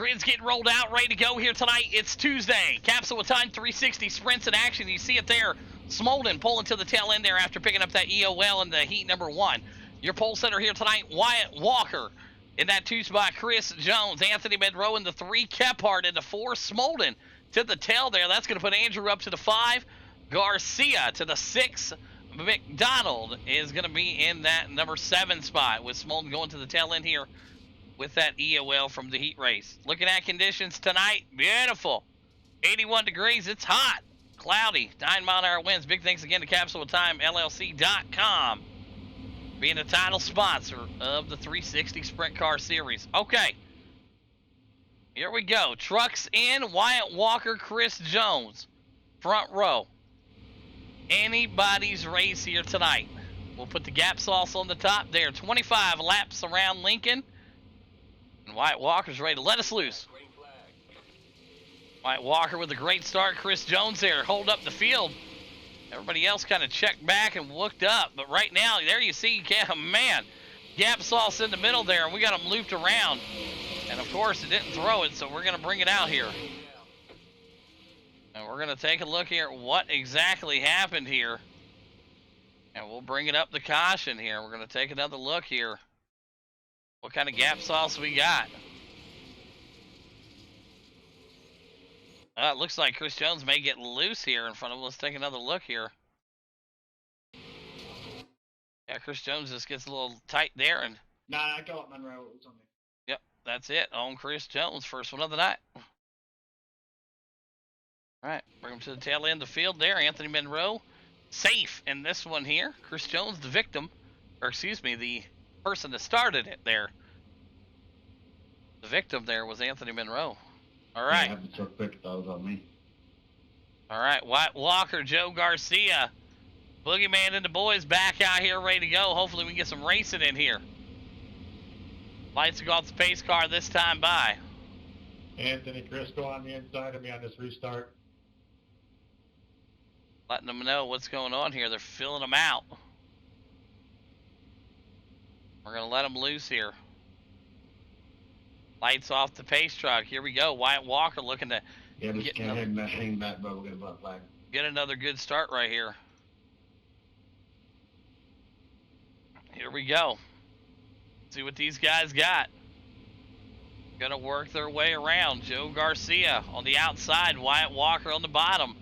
Grid's getting rolled out, ready to go here tonight. It's Tuesday. Capsule with Time 360 sprints in action. You see it there. Smolden pulling to the tail end there after picking up that EOL in the heat number 1. Your pole setter here tonight, Wyatt Walker. In that 2 spot, Chris Jones. Anthony Monroe in the 3. Kephart in the 4. Smolden to the tail there. That's going to put Andrew up to the 5. Garcia to the 6. McDonald is going to be in that number 7 spot with Smolden going to the tail end here with that EOL from the heat race. Looking at conditions tonight, beautiful. 81 degrees, it's hot. Cloudy, 9-mile-an-hour winds. Big thanks again to CapsuleTimeLLC.com being a title sponsor of the 360 Sprint Car Series. Okay, here we go. Trucks in, Wyatt Walker, Chris Jones. Front row. Anybody's race here tonight. We'll put the gap sauce on the top there. 25 laps around Lincoln. And Wyatt Walker's ready to let us loose. Wyatt Walker with a great start. Chris Jones there, hold up the field. Everybody else kind of checked back and looked up. But right now, there you see, man, gap sauce in the middle there, and we got them looped around. And of course, it didn't throw it, so we're going to bring it out here. And we're going to take a look here at what exactly happened here. And we'll bring it up the caution here. We're going to take another look here. What kind of gap sauce we got? It looks like Chris Jones may get loose here in front of us. Let's take another look here. Yeah, Chris Jones just gets a little tight there. And nah, I got Monroe. It was on me. Yep, that's it. On Chris Jones, first one of the night. All right, bring him to the tail end of the field there. Anthony Monroe, safe in this one here. Chris Jones, the victim, or excuse me, the person that started it there. The victim there was Anthony Monroe. All right. Yeah, I have the truck pick. That was on me. All right, Wyatt Walker, Joe Garcia, Boogeyman and the boys back out here ready to go. Hopefully we can get some racing in here. Lights will go off the pace car this time by. Anthony, Chris, go on the inside of me on this restart. Letting them know what's going on here. They're filling them out. We're going to let them loose here. Lights off the pace truck. Here we go. Wyatt Walker looking to yeah, just can't hang back, but we'll get a butt flag. Get another good start right here. Here we go. See what these guys got. Gonna work their way around. Joe Garcia on the outside. Wyatt Walker on the bottom.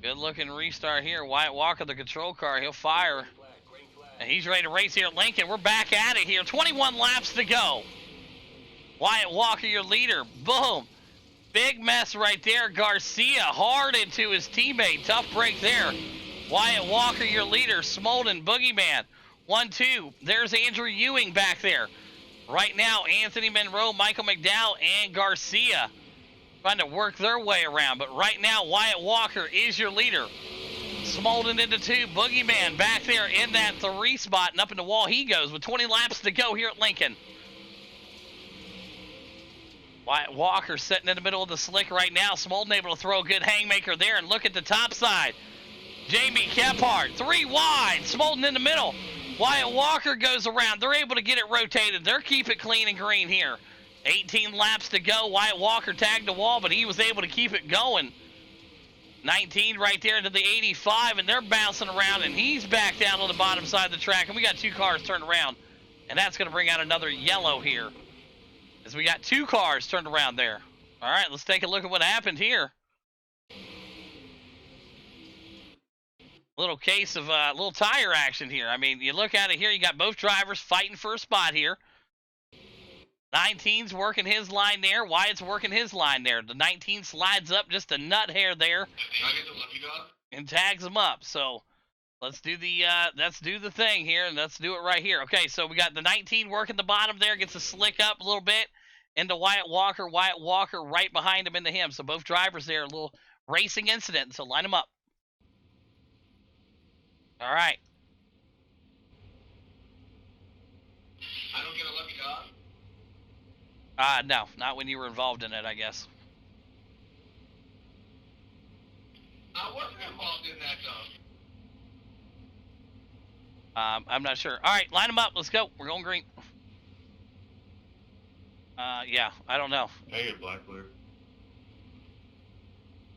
Good looking restart here. Wyatt Walker, the control car. He'll fire. And he's ready to race here at Lincoln. We're back at it here. 21 laps to go. Wyatt Walker, your leader. Boom. Big mess right there. Garcia hard into his teammate. Tough break there. Wyatt Walker, your leader. Smolden, Boogeyman. 1-2. There's Andrew Ewing back there. Right now, Anthony Monroe, Michael McDowell, and Garcia trying to work their way around. But right now, Wyatt Walker is your leader. Smolden into 2. Boogeyman back there in that 3 spot. And up in the wall he goes with 20 laps to go here at Lincoln. Wyatt Walker sitting in the middle of the slick right now. Smolden able to throw a good haymaker there. And look at the top side. Jamie Kephart, 3 wide. Smolden in the middle. Wyatt Walker goes around. They're able to get it rotated. They're keep it clean and green here. 18 laps to go. Wyatt Walker tagged the wall, but he was able to keep it going. 19 right there into the 85, and they're bouncing around, and he's back down on the bottom side of the track, and we got 2 cars turned around, and that's going to bring out another yellow here, as we got 2 cars turned around there. All right, let's take a look at what happened here. Little case of little tire action here. I mean, you look at it here, you got both drivers fighting for a spot here. 19's working his line there. Wyatt's working his line there. The 19 slides up just a nut hair there. Can I get the lucky dog? And tags him up. So let's do the thing here, and let's do it right here. Okay, so we got the 19 working the bottom there, gets a slick up a little bit into Wyatt Walker. Wyatt Walker right behind him into him. So both drivers there, a little racing incident. So line them up. All right. I don't get a lucky dog? No, not when you were involved in it, I guess. I wasn't involved in that, though. I'm not sure. All right, line them up. Let's go. We're going green. Yeah, I don't know. I get black clear.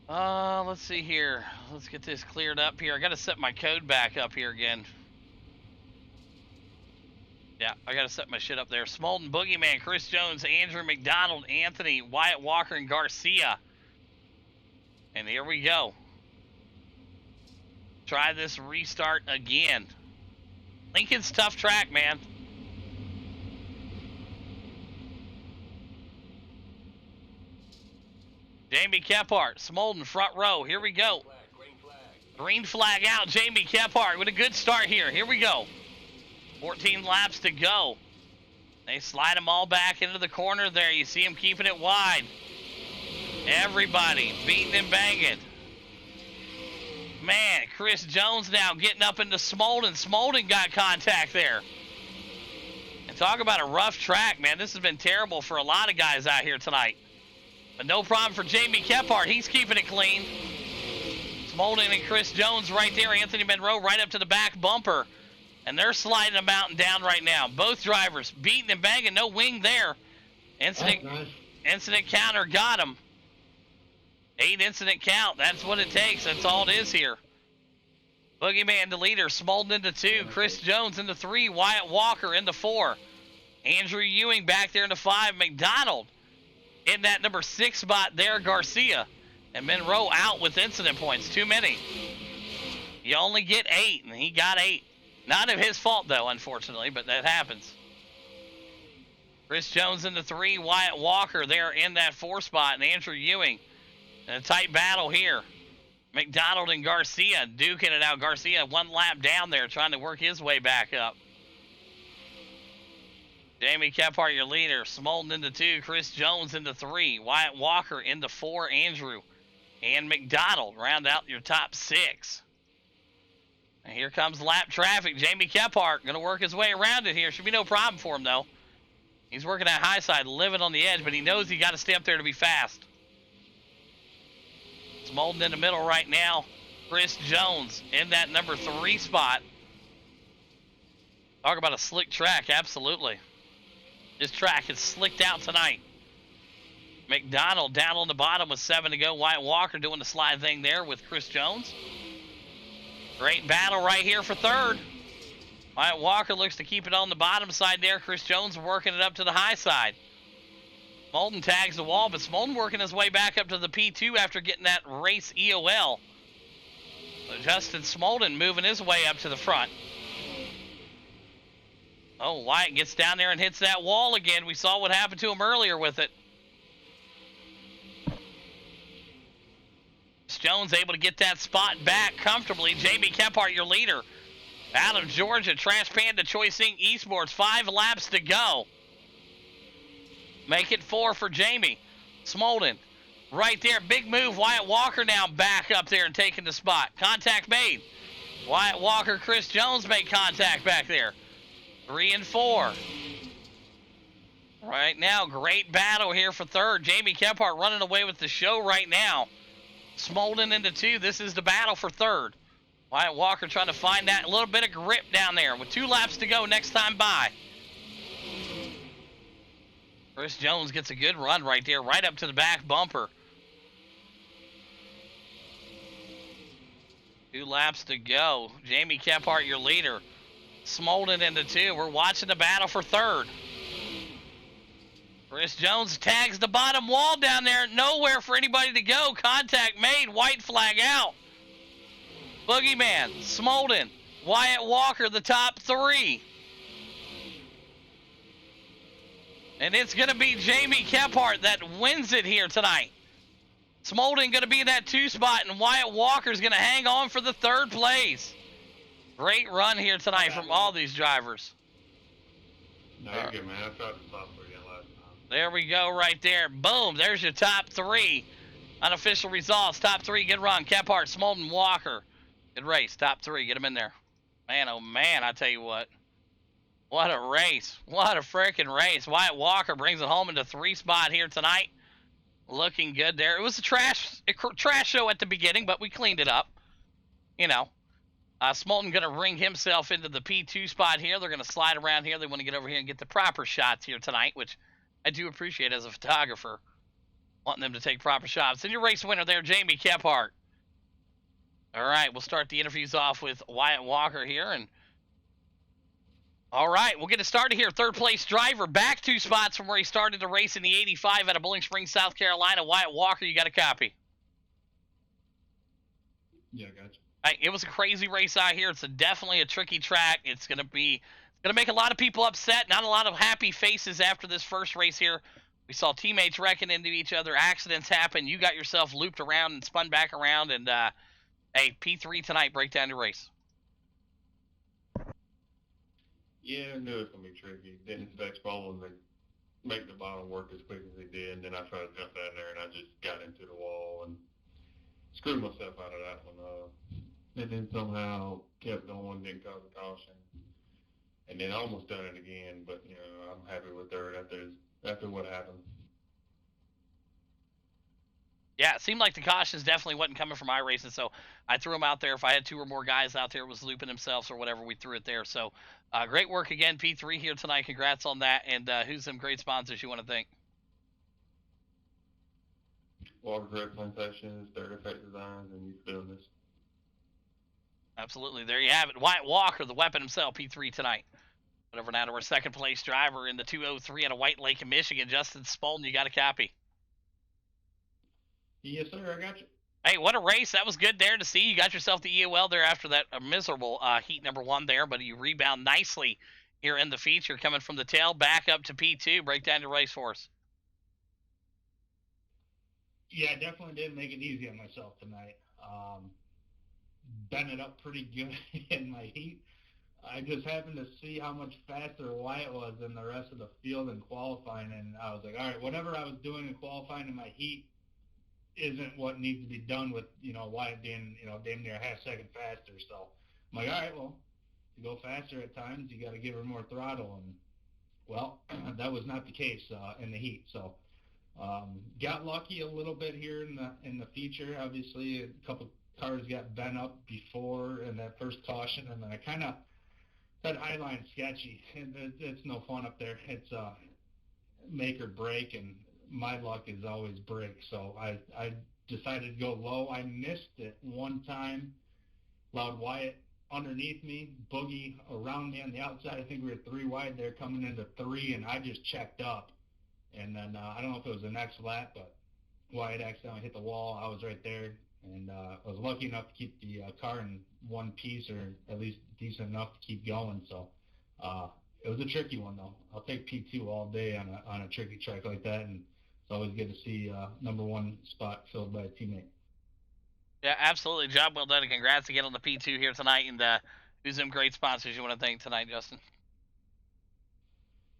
Let's see here. Let's get this cleared up here. I gotta set my code back up here again. Yeah, I gotta set my shit up there. Smolden, Boogeyman, Chris Jones, Andrew McDonald, Anthony, Wyatt Walker, and Garcia. And here we go. Try this restart again. Lincoln's tough track, man. Jamie Kephart, Smolden, front row. Here we go. Green flag out. Jamie Kephart with a good start here. Here we go. 14 laps to go. They slide them all back into the corner there. You see them keeping it wide. Everybody beating and banging. Man, Chris Jones now getting up into Smolden. Smolden got contact there. And talk about a rough track, man. This has been terrible for a lot of guys out here tonight. But no problem for Jamie Kephart. He's keeping it clean. Smolden and Chris Jones right there. Anthony Monroe right up to the back bumper. And they're sliding a mountain down right now. Both drivers beating and banging. No wing there. Incident counter got him. 8 incident count. That's what it takes. That's all it is here. Boogeyman the leader. Smolden into 2. Chris Jones into 3. Wyatt Walker into 4. Andrew Ewing back there into 5. McDonald in that number 6 spot there. Garcia. And Monroe out with incident points. Too many. You only get 8, and he got 8. Not of his fault, though, unfortunately, but that happens. Chris Jones into 3. Wyatt Walker there in that 4 spot. And Andrew Ewing. In a tight battle here. McDonald and Garcia duking it out. Garcia 1 lap down there trying to work his way back up. Jamie Kephart, your leader. Smolden into 2. Chris Jones into 3. Wyatt Walker into 4. Andrew and McDonald round out your top 6. And here comes lap traffic. Jamie Kephart going to work his way around it here. Should be no problem for him, though. He's working that high side, living on the edge, but he knows he got to stay up there to be fast. Smolden in the middle right now. Chris Jones in that number 3 spot. Talk about a slick track, absolutely. This track is slicked out tonight. McDonald down on the bottom with 7 to go. Wyatt Walker doing the slide thing there with Chris Jones. Great battle right here for 3rd. Wyatt Walker looks to keep it on the bottom side there. Chris Jones working it up to the high side. Smolden tags the wall, but Smolden working his way back up to the P2 after getting that race EOL. So Justin Smolden moving his way up to the front. Oh, Wyatt gets down there and hits that wall again. We saw what happened to him earlier with it. Jones able to get that spot back comfortably. Jamie Kephart, your leader. Out of Georgia, Trash Panda Choicing Esports. 5 laps to go. Make it 4 for Jamie. Smolden right there. Big move. Wyatt Walker now back up there and taking the spot. Contact made. Wyatt Walker, Chris Jones made contact back there. 3 and 4. Right now, great battle here for 3rd. Jamie Kephart running away with the show right now. Smolden into 2. This is the battle for 3rd. Wyatt Walker trying to find that little bit of grip down there with 2 laps to go next time by. Chris Jones gets a good run right there, right up to the back bumper. 2 laps to go. Jamie Kephart, your leader. Smolden into 2. We're watching the battle for 3rd. Chris Jones tags the bottom wall down there. Nowhere for anybody to go. Contact made. White flag out. Boogeyman, Smolden, Wyatt Walker, the top 3. And it's going to be Jamie Kephart that wins it here tonight. Smolden going to be in that 2 spot, and Wyatt Walker's going to hang on for the 3rd place. Great run here tonight from all these drivers. No, you're good, man. I tried to stop for you last time. There we go right there. Boom, there's your top 3. Unofficial results. Top 3, good run. Kephart, Smolden, Walker. Good race. Top 3, get them in there. Man, oh man, I tell you what. What a race. What a freaking race. Wyatt Walker brings it home into 3 spot here tonight. Looking good there. It was a trash show at the beginning, but we cleaned it up. You know. Smolden going to bring himself into the P2 spot here. They're going to slide around here. They want to get over here and get the proper shots here tonight, which I do appreciate as a photographer wanting them to take proper shots. And your race winner there, Jamie Kephart. All right, we'll start the interviews off with Wyatt Walker here. And all right, we'll get it started here. Third place driver, back 2 spots from where he started the race in the 85 out of Bowling Springs, South Carolina. Wyatt Walker, you got a copy. Yeah, gotcha. Right, it was a crazy race out here. It's definitely a tricky track. It's gonna make a lot of people upset. Not a lot of happy faces after this first race here. We saw teammates wrecking into each other. Accidents happen. You got yourself looped around and spun back around. And hey, P3 tonight. Break down your race. Yeah, I knew it was gonna be tricky. Didn't expect Bowling to make the bottom work as quick as they did, and then I tried to jump down there, and I just got into the wall and screwed myself out of that one. And then somehow kept going, didn't cause a caution, and then almost done it again. But I'm happy with third after what happened. Yeah, it seemed like the cautions definitely wasn't coming from my racing, so I threw them out there. If I had 2 or more guys out there was looping themselves or whatever, we threw it there. So great work again, P3 here tonight. Congrats on that. And who's some great sponsors you want to thank? Walker Direct Plantations, Third Effect Designs, and Youth Business. Absolutely. There you have it. Wyatt Walker, the weapon himself, P3 tonight. Whatever now to our second place driver in the 203 out of White Lake in Michigan, Justin Spalding. You got a copy. Yes, sir. I got you. Hey, what a race. That was good there to see. You got yourself the EOL there after that miserable heat number 1 there, but you rebound nicely here in the feature, coming from the tail back up to P2. Break down your race for us. Yeah, I definitely didn't make it easy on myself tonight. Bent it up pretty good in my heat. I just happened to see how much faster Wyatt was than the rest of the field in qualifying, and I was like, all right, whatever I was doing in qualifying in my heat isn't what needs to be done with, Wyatt being, damn near a half second faster. So I'm like, all right, well, to go faster at times, you got to give her more throttle. And, well, that was not the case in the heat. So got lucky a little bit here in the feature. Obviously, a couple cars got bent up before in that first caution, and then I kind of that eye line sketchy. It's no fun up there. It's make or break, and my luck is always break. So I decided to go low. I missed it one time. Allowed Wyatt underneath me, Boogie around me on the outside. I think we were 3 wide there coming into 3, and I just checked up. And then I don't know if it was the next lap, but Wyatt accidentally hit the wall. I was right there, and I was lucky enough to keep the car in one piece, or at least decent enough to keep going. So it was a tricky one, though. I'll take P2 all day on a tricky track like that, and it's always good to see number 1 spot filled by a teammate. Yeah, absolutely. Job well done, and congrats again on the P2 here tonight. And who's some great sponsors you want to thank tonight, Justin?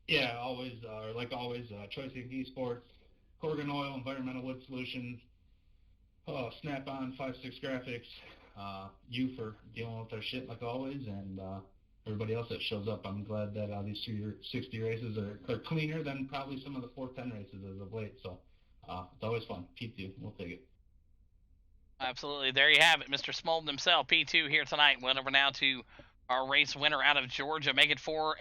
Yeah, always, like always, Choice Inc. Esports, Corgan Oil, Environmental Wood Solutions, Snap-on, 5-6 Graphics, you for dealing with our shit like always, and everybody else that shows up. I'm glad that these 260 races are cleaner than probably some of the 410 races as of late. So it's always fun. P2, we'll take it. Absolutely. There you have it, Mr. Smolden himself, P2 here tonight. Went over now to our race winner out of Georgia. Make it 3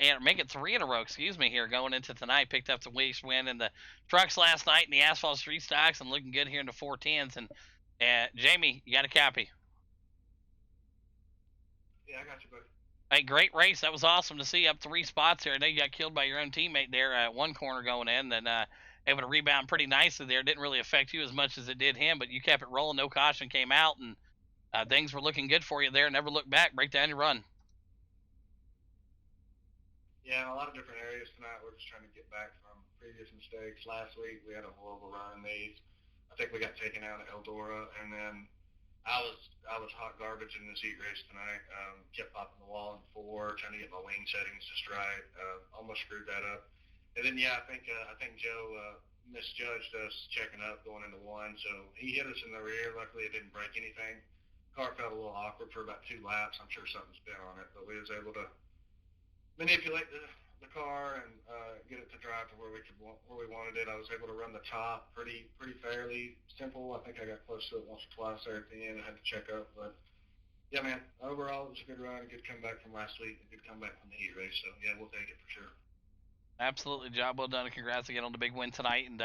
in a row, here going into tonight. Picked up the race win in the trucks last night in the asphalt street stocks and looking good here in the 410s. And Jamie, you got a copy? Yeah, I got you, buddy. Hey, great race. That was awesome to see, up 3 spots there. I know you got killed by your own teammate there at one corner going in, then able to rebound pretty nicely there. Didn't really affect you as much as it did him, but you kept it rolling. No caution came out, and things were looking good for you there. Never look back. Break down your run. Yeah, a lot of different areas tonight. We're just trying to get back from previous mistakes. Last week we had a horrible run in these. I think we got taken out at Eldora, and then I was hot garbage in this heat race tonight. Kept popping the wall in 4, trying to get my wing settings just right. Almost screwed that up. And then I think Joe misjudged us checking up going into 1, so he hit us in the rear. Luckily it didn't break anything. Car felt a little awkward for about 2 laps. I'm sure something's been on it, but we was able to manipulate the car and get it to drive to where we wanted it. I was able to run the top pretty fairly simple. I think I got close to it once or twice there at the end. I had to check up, but yeah, man, overall it was a good run, a good comeback from last week, a good comeback from the heat race. So yeah, we'll take it for sure. Absolutely, job well done, and congrats again on the big win tonight. And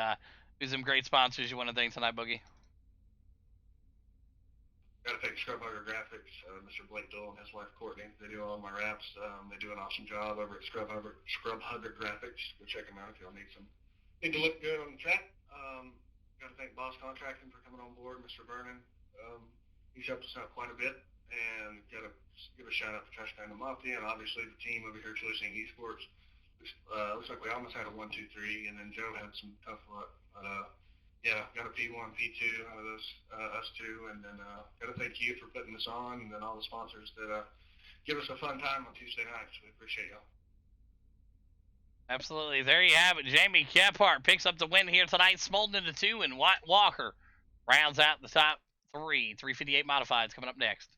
who's some great sponsors you want to thank tonight, Boogie? Got to thank Scrub Hugger Graphics, Mr. Blake Dole and his wife Courtney. They do all my wraps. They do an awesome job over at Scrub Hugger Graphics. Go check them out if y'all need to look good on the track. Got to thank Boss Contracting for coming on board, Mr. Vernon. He's helped us out quite a bit. And got to give a shout out to Trash Can Mafia and obviously the team over here at Choice Esports. Looks like we almost had a 1-2-3, and then Joe had some tough luck. Yeah, got a P1, P2 out of us two, and then got to thank you for putting this on, and then all the sponsors that give us a fun time on Tuesday nights. We appreciate y'all. Absolutely. There you have it. Jamie Kephart picks up the win here tonight. Smolden into 2, and White Walker rounds out the top 3. 358 modifieds coming up next.